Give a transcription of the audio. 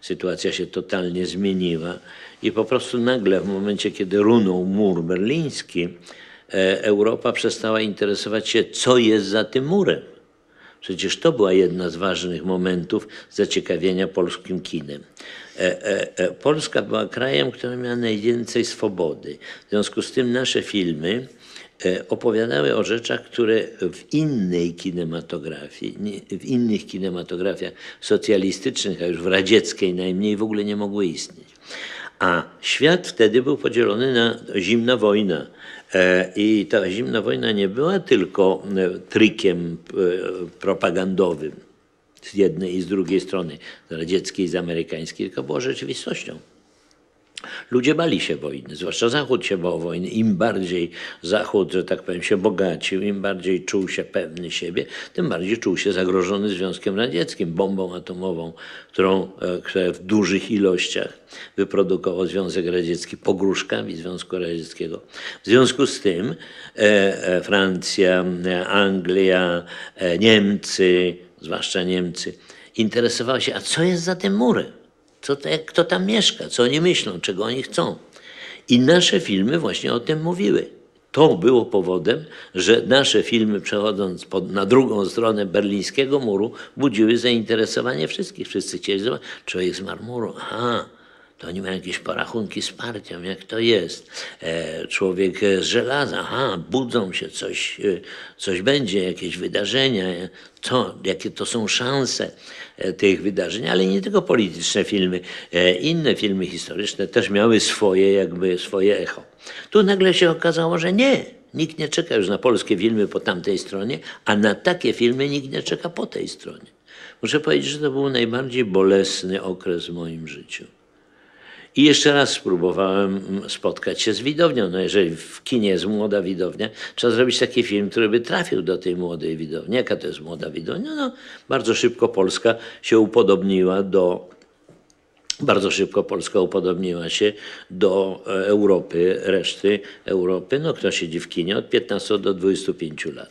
sytuacja się totalnie zmieniła i po prostu nagle w momencie, kiedy runął mur berliński, Europa przestała interesować się, co jest za tym murem. Przecież to była jedna z ważnych momentów zaciekawienia polskim kinem. Polska była krajem, który miał najwięcej swobody. W związku z tym nasze filmy opowiadały o rzeczach, które w innych kinematografiach socjalistycznych, a już w radzieckiej najmniej, w ogóle nie mogły istnieć. A świat wtedy był podzielony na zimna wojna. I ta zimna wojna nie była tylko trikiem propagandowym z jednej i z drugiej strony, z radzieckiej i z amerykańskiej, tylko była rzeczywistością. Ludzie bali się wojny, zwłaszcza Zachód się bał wojny. Im bardziej Zachód, że tak powiem, się bogacił, im bardziej czuł się pewny siebie, tym bardziej czuł się zagrożony Związkiem Radzieckim, bombą atomową, która w dużych ilościach wyprodukował Związek Radziecki, pogróżkami Związku Radzieckiego. W związku z tym Francja, Anglia, Niemcy, zwłaszcza Niemcy, interesowały się, a co jest za tym murem? Kto tam mieszka, co oni myślą, czego oni chcą. I nasze filmy właśnie o tym mówiły. To było powodem, że nasze filmy, przechodząc na drugą stronę berlińskiego muru, budziły zainteresowanie wszystkich. Wszyscy chcieli zobaczyć, człowiek z marmuru, aha, to oni mają jakieś porachunki z partią, jak to jest. Człowiek z żelaza, aha, budzą się, coś będzie, jakieś wydarzenia, jakie to są szanse tych wydarzeń, ale nie tylko polityczne filmy, inne filmy historyczne też miały swoje echo. Tu nagle się okazało, że nie, nikt nie czeka już na polskie filmy po tamtej stronie, a na takie filmy nikt nie czeka po tej stronie. Muszę powiedzieć, że to był najbardziej bolesny okres w moim życiu. I jeszcze raz spróbowałem spotkać się z widownią. No jeżeli w kinie jest młoda widownia, trzeba zrobić taki film, który by trafił do tej młodej widowni. Jaka to jest młoda widownia? No, bardzo szybko Polska upodobniła się do Europy, reszty Europy. No, kto siedzi w kinie od 15 do 25 lat.